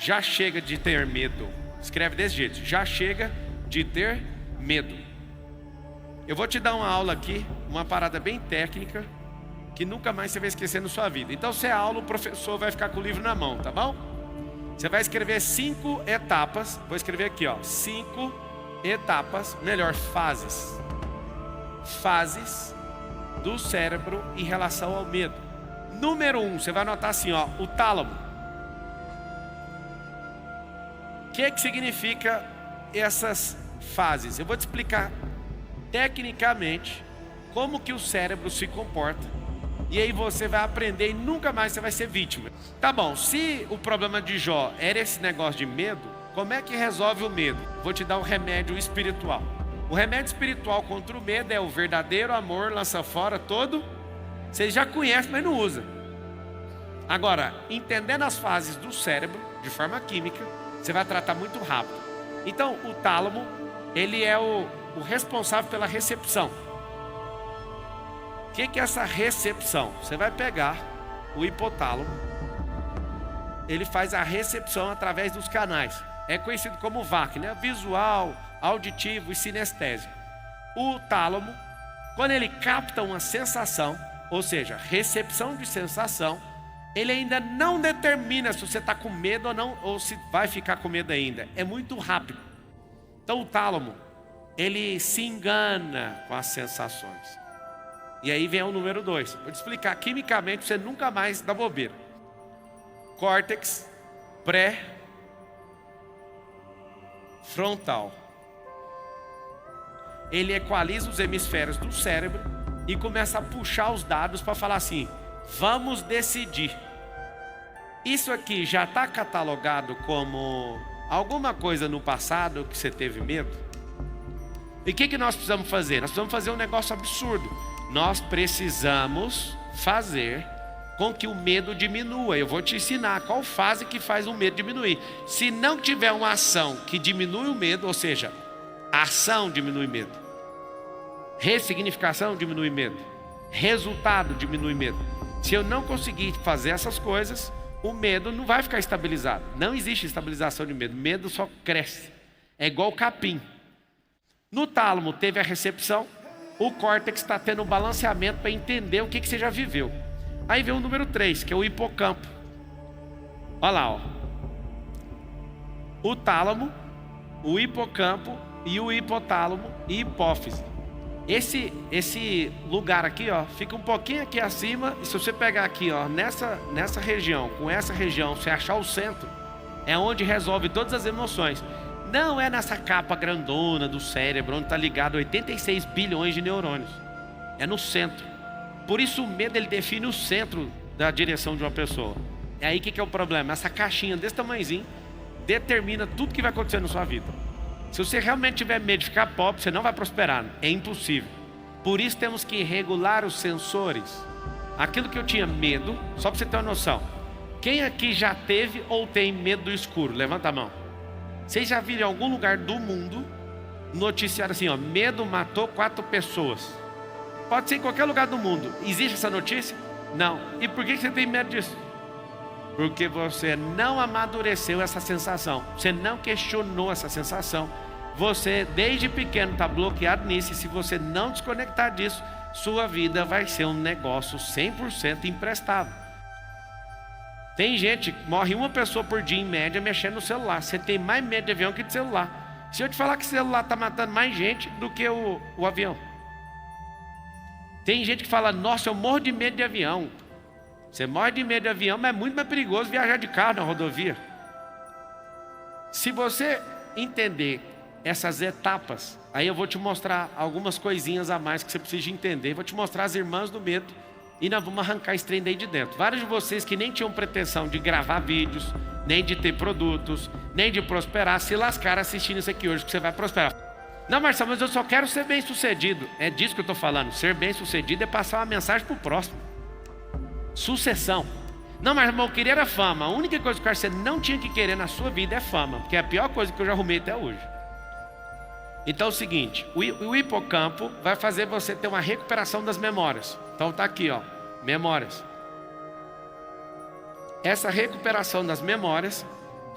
já chega de ter medo. Escreve desse jeito: já chega de ter medo. Eu vou te dar uma aula aqui, uma parada bem técnica, que nunca mais você vai esquecer na sua vida. Então, se é aula, o professor vai ficar com o livro na mão, tá bom? Você vai escrever 5 etapas. Vou escrever aqui, ó, 5 etapas, melhor, fases. Fases do cérebro em relação ao medo. Número 1, você vai anotar assim, ó, o tálamo. O que significa essas fases? Eu vou te explicar tecnicamente como que o cérebro se comporta. E aí você vai aprender e nunca mais você vai ser vítima. Tá bom, se o problema de Jó era esse negócio de medo, como é que resolve o medo? Vou te dar um remédio espiritual. O remédio espiritual contra o medo é o verdadeiro amor, lança fora todo. Você já conhece, mas não usa. Agora, entendendo as fases do cérebro, de forma química, você vai tratar muito rápido. Então, o tálamo, ele é o responsável pela recepção. O que é essa recepção? Você vai pegar o hipotálamo, ele faz a recepção através dos canais. É conhecido como VAC, né? Visual, auditivo e sinestésico. O tálamo, quando ele capta uma sensação, ou seja, recepção de sensação, ele ainda não determina se você está com medo ou não, ou se vai ficar com medo ainda. É muito rápido. Então o tálamo, ele se engana com as sensações. E aí vem o número 2. Vou te explicar quimicamente, você nunca mais dá bobeira. Córtex pré-frontal. Ele equaliza os hemisférios do cérebro e começa a puxar os dados para falar assim: vamos decidir. Isso aqui já está catalogado como alguma coisa no passado que você teve medo? E o que nós precisamos fazer? Nós precisamos fazer um negócio absurdo. Nós precisamos fazer com que o medo diminua. Eu vou te ensinar qual fase que faz o medo diminuir. Se não tiver uma ação que diminui o medo, ou seja, a ação diminui medo, ressignificação diminui medo, resultado diminui medo. Se eu não conseguir fazer essas coisas, o medo não vai ficar estabilizado. Não existe estabilização de medo. Medo só cresce. É igual o capim. No tálamo teve a recepção. O córtex está tendo um balanceamento para entender o que você já viveu. Aí vem o número 3, que é o hipocampo. Olha lá, ó. O tálamo, o hipocampo e o hipotálamo e hipófise. Esse lugar aqui, ó, fica um pouquinho aqui acima. E se você pegar aqui, ó, nessa região, com essa região, você achar o centro, é onde resolve todas as emoções. Não é nessa capa grandona do cérebro, onde está ligado 86 bilhões de neurônios. É no centro. Por isso o medo, ele define o centro da direção de uma pessoa. E aí o que é o problema? Essa caixinha desse tamanhozinho determina tudo que vai acontecer na sua vida. Se você realmente tiver medo de ficar pobre, você não vai prosperar. É impossível. Por isso temos que regular os sensores. Aquilo que eu tinha medo, só para você ter uma noção. Quem aqui já teve ou tem medo do escuro? Levanta a mão. Vocês já viram em algum lugar do mundo noticiário assim, ó, medo matou 4 pessoas? Pode ser em qualquer lugar do mundo. Existe essa notícia? Não. E por que você tem medo disso? Porque você não amadureceu essa sensação. Você não questionou essa sensação. Você desde pequeno está bloqueado nisso. E se você não desconectar disso, sua vida vai ser um negócio 100% emprestado. Tem gente que morre uma pessoa por dia em média mexendo no celular. Você tem mais medo de avião que de celular. Se eu te falar que o celular está matando mais gente do que o avião. Tem gente que fala: nossa, eu morro de medo de avião. Você morre de medo de avião, mas é muito mais perigoso viajar de carro na rodovia. Se você entender essas etapas, aí eu vou te mostrar algumas coisinhas a mais que você precisa entender. Vou te mostrar as irmãs do medo. E nós vamos arrancar esse trem daí de dentro. Vários de vocês que nem tinham pretensão de gravar vídeos, nem de ter produtos, nem de prosperar, se lascaram assistindo isso aqui hoje, que você vai prosperar. Não, Marcelo, mas eu só quero ser bem sucedido. É disso que eu estou falando. Ser bem sucedido é passar uma mensagem para o próximo. Sucessão. Não, mas irmão, eu queria era fama. A única coisa que você não tinha que querer na sua vida é fama, porque é a pior coisa que eu já arrumei até hoje. Então é o seguinte, o hipocampo vai fazer você ter uma recuperação das memórias. Então tá aqui, ó, memórias. Essa recuperação das memórias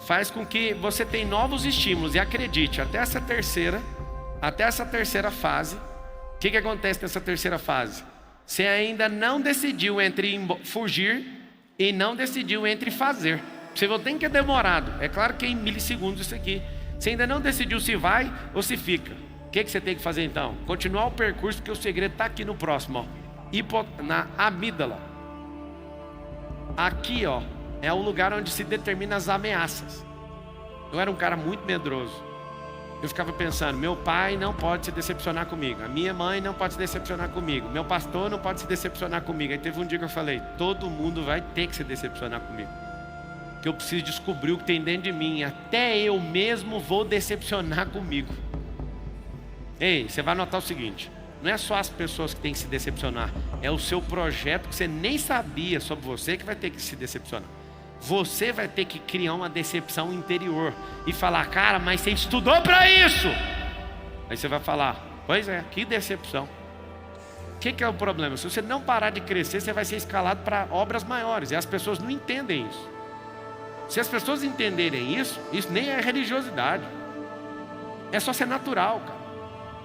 faz com que você tenha novos estímulos. E acredite, até essa terceira fase, o que acontece nessa terceira fase? Você ainda não decidiu entre fugir e não decidiu entre fazer. Você tem que é demorado. É claro que é em milissegundos isso aqui. Você ainda não decidiu se vai ou se fica. O que você tem que fazer então? Continuar o percurso, porque o segredo está aqui no próximo, ó. Na amígdala. Aqui, ó, é o lugar onde se determina as ameaças. Eu era um cara muito medroso. Eu ficava pensando, meu pai não pode se decepcionar comigo, a minha mãe não pode se decepcionar comigo, meu pastor não pode se decepcionar comigo. Aí teve um dia que eu falei, todo mundo vai ter que se decepcionar comigo, que eu preciso descobrir o que tem dentro de mim. Até eu mesmo vou decepcionar comigo. Ei, você vai notar o seguinte, não é só as pessoas que têm que se decepcionar, é o seu projeto que você nem sabia sobre você que vai ter que se decepcionar. Você vai ter que criar uma decepção interior e falar, cara, mas você estudou para isso. Aí você vai falar, pois é, que decepção. O que é o problema? Se você não parar de crescer, você vai ser escalado para obras maiores. E as pessoas não entendem isso. Se as pessoas entenderem isso, isso nem é religiosidade. É só ser natural, cara.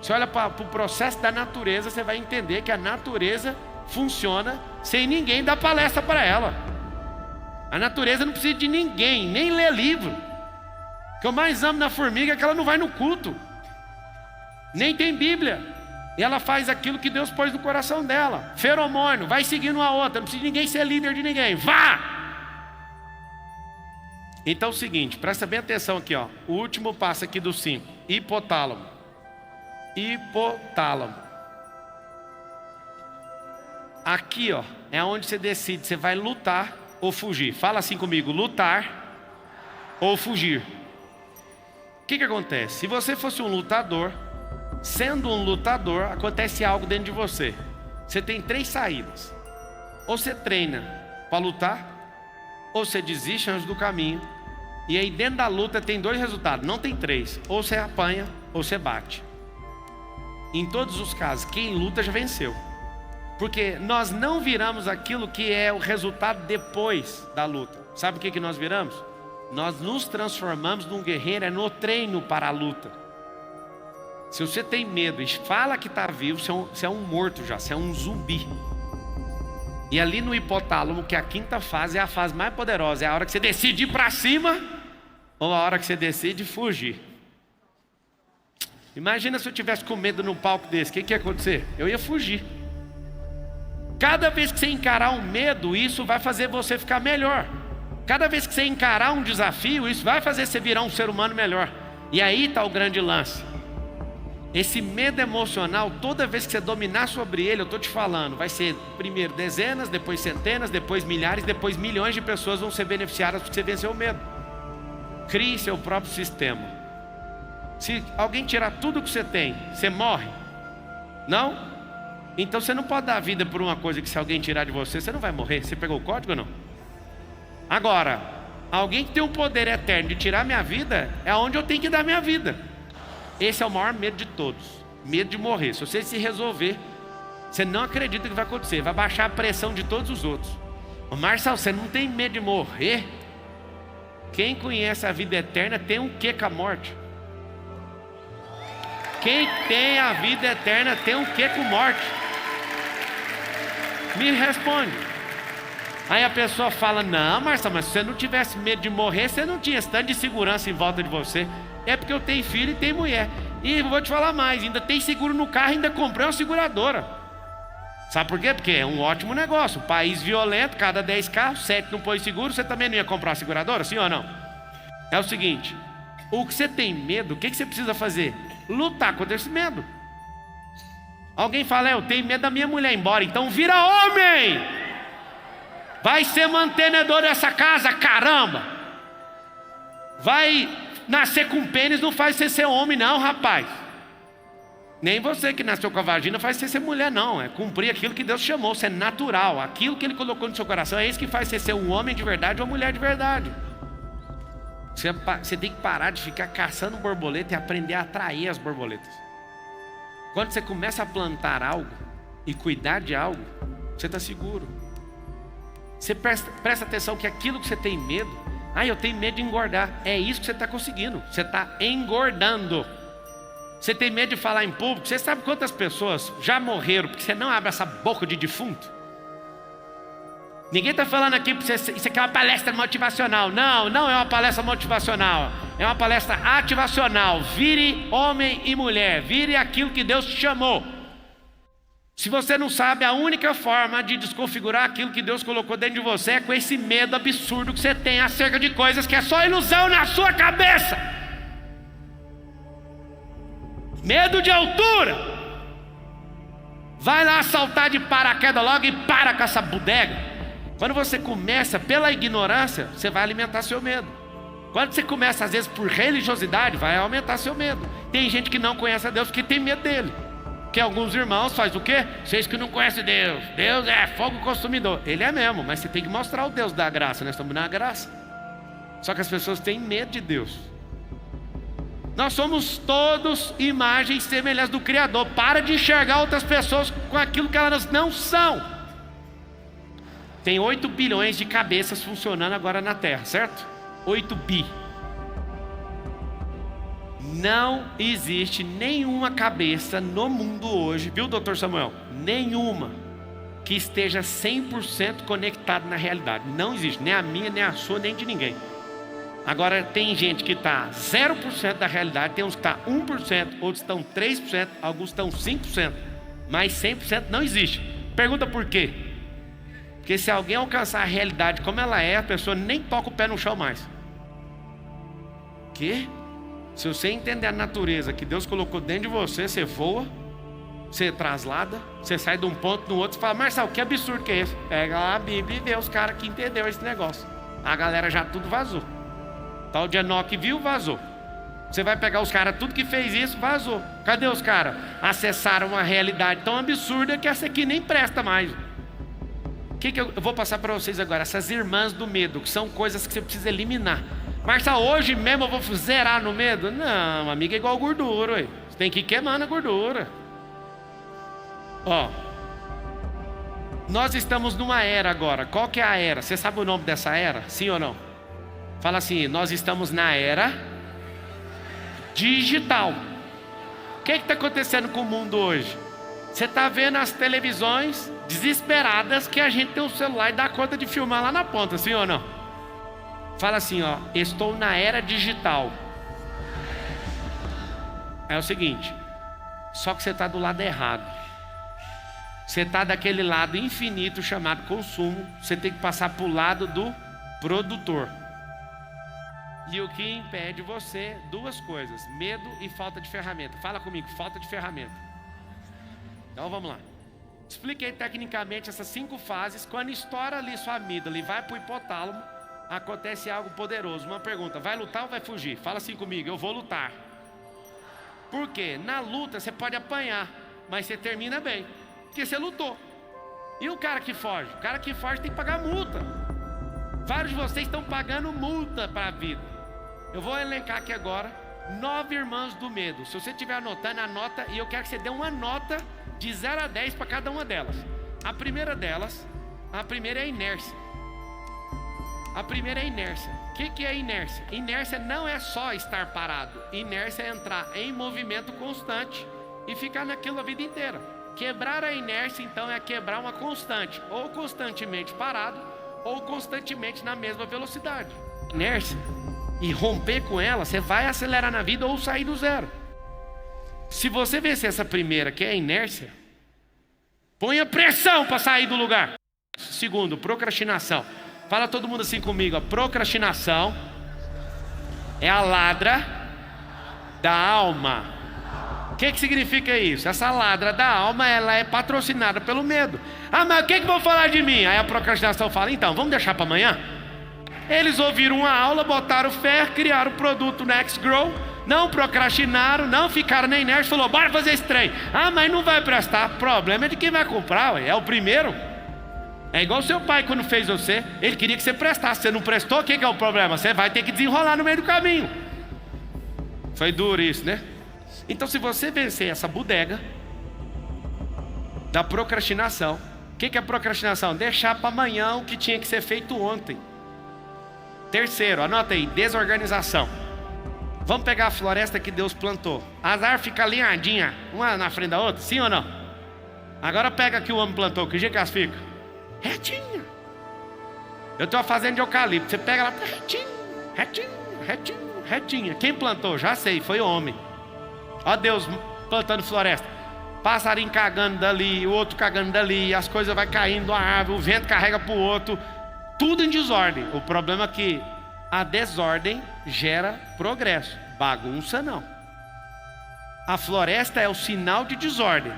Você olha para o processo da natureza, você vai entender que a natureza funciona sem ninguém dar palestra para ela. A natureza não precisa de ninguém, nem ler livro. O que eu mais amo na formiga é que ela não vai no culto, nem tem Bíblia. E ela faz aquilo que Deus pôs no coração dela. Feromônio, vai seguindo uma outra. Não precisa de ninguém ser líder de ninguém. Vá! Então é o seguinte, presta bem atenção aqui, ó. O último passo aqui do 5. Hipotálamo. Hipotálamo. Aqui, ó, é onde você decide, você vai lutar ou fugir. Fala assim comigo, lutar ou fugir. O que acontece? Se você fosse um lutador, sendo um lutador, acontece algo dentro de você. Você tem 3 saídas. Ou você treina para lutar, ou você desiste antes do caminho. E aí dentro da luta tem 2 resultados, não tem 3. Ou você apanha, ou você bate. Em todos os casos, quem luta já venceu. Porque nós não viramos aquilo que é o resultado depois da luta. Sabe o que nós viramos? Nós nos transformamos num guerreiro, é no treino para a luta. Se você tem medo e fala que está vivo, você é um morto já, você é um zumbi. E ali no hipotálamo, que é a 5ª fase, é a fase mais poderosa. É a hora que você decide ir para cima ou a hora que você decide fugir. Imagina se eu tivesse com medo num palco desse, o que ia acontecer? Eu ia fugir. Cada vez que você encarar um medo, isso vai fazer você ficar melhor. Cada vez que você encarar um desafio, isso vai fazer você virar um ser humano melhor. E aí está o grande lance. Esse medo emocional, toda vez que você dominar sobre ele, eu estou te falando, vai ser primeiro dezenas, depois centenas, depois milhares, depois milhões de pessoas vão ser beneficiadas porque você venceu o medo. Crie seu próprio sistema. Se alguém tirar tudo que você tem, você morre? Não? Então você não pode dar a vida por uma coisa que se alguém tirar de você, você não vai morrer. Você pegou o código ou não? Agora, alguém que tem um poder eterno de tirar minha vida, é onde eu tenho que dar minha vida. Esse é o maior medo de todos. Medo de morrer. Se você se resolver, você não acredita que vai acontecer. Vai baixar a pressão de todos os outros. Ô Marcelo, você não tem medo de morrer? Quem conhece a vida eterna tem um quê com a morte? Quem tem a vida eterna tem um quê com morte? Me responde. Aí a pessoa fala, não Marcelo, mas se você não tivesse medo de morrer, você não tinha esse tanto de segurança em volta de você. É porque eu tenho filho e tenho mulher. E vou te falar mais, ainda tem seguro no carro, ainda comprei uma seguradora. Sabe por quê? Porque é um ótimo negócio. País violento, cada 10 carros, 7 não põe seguro, você também não ia comprar uma seguradora, sim ou não? É o seguinte, o que você tem medo, o que você precisa fazer? Lutar contra esse medo. Alguém fala, eu tenho medo da minha mulher ir embora, então vira homem. Vai ser mantenedor dessa casa, caramba. Vai nascer com pênis não faz você ser homem não, rapaz. Nem você que nasceu com a vagina faz você ser mulher não. É cumprir aquilo que Deus chamou, isso é natural. Aquilo que Ele colocou no seu coração é isso que faz você ser um homem de verdade ou uma mulher de verdade. Você tem que parar de ficar caçando borboleta e aprender a atrair as borboletas. Quando você começa a plantar algo e cuidar de algo, você está seguro. Você presta atenção que aquilo que você tem medo Ah, eu tenho medo de engordar. É isso que você está conseguindo. Você está engordando. Você tem medo de falar em público. Você sabe quantas pessoas já morreram porque você não abre essa boca de defunto? Ninguém está falando aqui porque isso aqui é uma palestra motivacional. Não, não é uma palestra motivacional. É uma palestra ativacional. Vire homem e mulher. Vire aquilo que Deus te chamou. Se você não sabe, a única forma de desconfigurar aquilo que Deus colocou dentro de você é com esse medo absurdo que você tem acerca de coisas que é só ilusão na sua cabeça. Medo de altura. Vai lá saltar de paraquedas logo e para com essa bodega. Quando você começa pela ignorância, você vai alimentar seu medo. Quando você começa às vezes por religiosidade, vai aumentar seu medo. Tem gente que não conhece a Deus porque tem medo dele. Que alguns irmãos fazem o quê? Vocês que não conhecem Deus. Deus é fogo consumidor. Ele é mesmo, mas você tem que mostrar o Deus da graça. Nós estamos na graça. Só que as pessoas têm medo de Deus. Nós somos todos imagens e semelhanças do Criador. Para de enxergar outras pessoas com aquilo que elas não são. Tem 8 bilhões de cabeças funcionando agora na Terra, certo? 8 bi. Não existe nenhuma cabeça no mundo hoje, viu, doutor Samuel? Nenhuma que esteja 100% conectada na realidade. Não existe, nem a minha, nem a sua, nem de ninguém. Agora tem gente que está 0% da realidade, tem uns que está 1%, outros estão 3%, alguns estão 5%, mas 100% não existe. Pergunta por quê? Porque se alguém alcançar a realidade como ela é, a pessoa nem toca o pé no chão mais. Quê? Se você entender a natureza que Deus colocou dentro de você, você voa, você traslada, você sai de um ponto no outro e fala: Marcelo, que absurdo que é esse? Pega lá a Bíblia e vê os caras que entenderam esse negócio. A galera já tudo vazou. Tal de Enoque viu, vazou. Você vai pegar os caras, tudo que fez isso, vazou. Cadê os caras? Acessaram uma realidade tão absurda que essa aqui nem presta mais. O que eu vou passar para vocês agora? Essas irmãs do medo, que são coisas que você precisa eliminar. Marcia, hoje mesmo eu vou zerar no medo? Não, amiga, é igual gordura, ué. Você tem que ir queimando a gordura. Ó, nós estamos numa era agora. Qual que é a era? Você sabe o nome dessa era? Sim ou não? Fala assim: nós estamos na era digital. O que está acontecendo com o mundo hoje? Você está vendo as televisões desesperadas que a gente tem um celular e dá conta de filmar lá na ponta, sim ou não? Fala assim, ó: estou na era digital. É o seguinte, só que você está do lado errado. Você está daquele lado infinito chamado consumo. Você tem que passar para o lado do produtor. E o que impede você? Duas coisas: medo e falta de ferramenta. Fala comigo: falta de ferramenta. Então vamos lá. Expliquei tecnicamente essas 5 fases. Quando estoura ali sua amígdala e vai para o hipotálamo, acontece algo poderoso. Uma pergunta: vai lutar ou vai fugir? Fala assim comigo: eu vou lutar. Por quê? Na luta você pode apanhar, mas você termina bem, porque você lutou. E o cara que foge? O cara que foge tem que pagar multa. Vários de vocês estão pagando multa para a vida. Eu vou elencar aqui agora 9 irmãs do medo. Se você estiver anotando, anota. E eu quero que você dê uma nota de 0 a 10 para cada uma delas. A primeira é a inércia. A primeira é a inércia. O que é inércia? Inércia não é só estar parado. Inércia é entrar em movimento constante e ficar naquilo a vida inteira. Quebrar a inércia, então, é quebrar uma constante. Ou constantemente parado, ou constantemente na mesma velocidade. Inércia, e romper com ela, você vai acelerar na vida ou sair do zero. Se você vencer essa primeira, que é a inércia, ponha pressão para sair do lugar. Segundo, procrastinação. Fala todo mundo assim comigo: a procrastinação é a ladra da alma. O que significa isso? Essa ladra da alma, ela é patrocinada pelo medo. Ah, mas o que vão falar de mim? Aí a procrastinação fala: então, vamos deixar para amanhã? Eles ouviram uma aula, botaram fé, criaram o produto Next Grow, não procrastinaram, não ficaram na inércia, falou: bora fazer esse trem. Ah, mas não vai prestar. O problema é de quem vai comprar, ué. É o primeiro. É igual seu pai quando fez você. Ele queria que você prestasse. Você não prestou, o que é o problema? Você vai ter que desenrolar no meio do caminho. Foi duro isso, né? Então, se você vencer essa bodega da procrastinação, o que é a procrastinação? Deixar para amanhã o que tinha que ser feito ontem. Terceiro, anota aí, desorganização. Vamos pegar a floresta que Deus plantou. As árvores ficam alinhadinhas, uma na frente da outra, sim ou não? Agora pega que o homem plantou, que jeito que elas ficam? Retinha. Eu tenho uma fazenda de eucalipto, você pega lá, retinho, retinho, retinho, retinha. Quem plantou? Já sei, foi o homem. Ó Deus plantando floresta. Passarinho cagando dali, o outro cagando dali, as coisas vai caindo, a árvore, o vento carrega pro outro. Tudo em desordem. O problema é que a desordem gera progresso, bagunça não. A floresta é o sinal de desordem.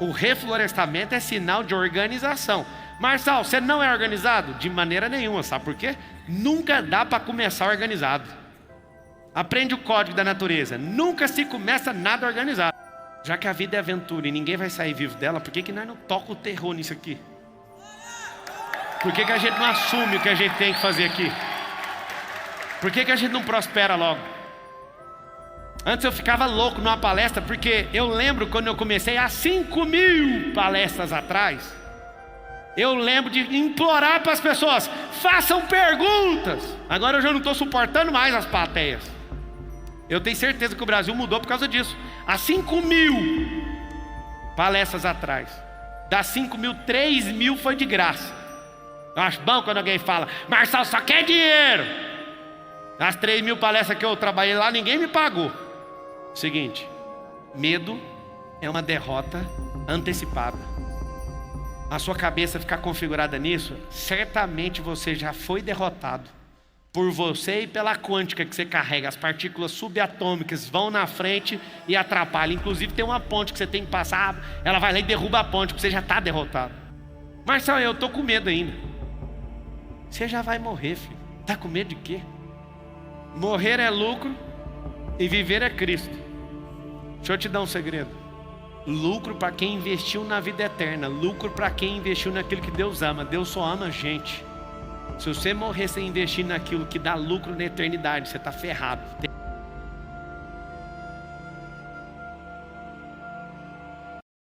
O reflorestamento é sinal de organização. Marçal, você não é organizado? De maneira nenhuma, sabe por quê? Nunca dá para começar organizado. Aprende o código da natureza. Nunca se começa nada organizado. Já que a vida é aventura e ninguém vai sair vivo dela, por que nós não toca o terror nisso aqui? Por que a gente não assume o que a gente tem que fazer aqui? Por que a gente não prospera logo? Antes eu ficava louco numa palestra, porque eu lembro quando eu comecei há 5.000 palestras atrás, eu lembro de implorar para as pessoas, façam perguntas. Agora eu já não estou suportando mais as plateias. Eu tenho certeza que o Brasil mudou por causa disso. Há 5.000 palestras atrás, das 5.000, 3.000 foi de graça. Eu acho bom quando alguém fala, Marçal só quer dinheiro. As 3.000 palestras que eu trabalhei lá, ninguém me pagou. Seguinte, medo é uma derrota antecipada. A sua cabeça ficar configurada nisso, certamente você já foi derrotado. Por você e pela quântica que você carrega. As partículas subatômicas vão na frente e atrapalham. Inclusive tem uma ponte que você tem que passar, ela vai lá e derruba a ponte, porque você já está derrotado. Marcelo, eu estou com medo ainda. Você já vai morrer, filho. Está com medo de quê? Morrer é lucro e viver é Cristo. Deixa eu te dar um segredo. Lucro para quem investiu na vida eterna. Lucro para quem investiu naquilo que Deus ama. Deus só ama gente. Se você morrer sem investir naquilo que dá lucro na eternidade, você está ferrado.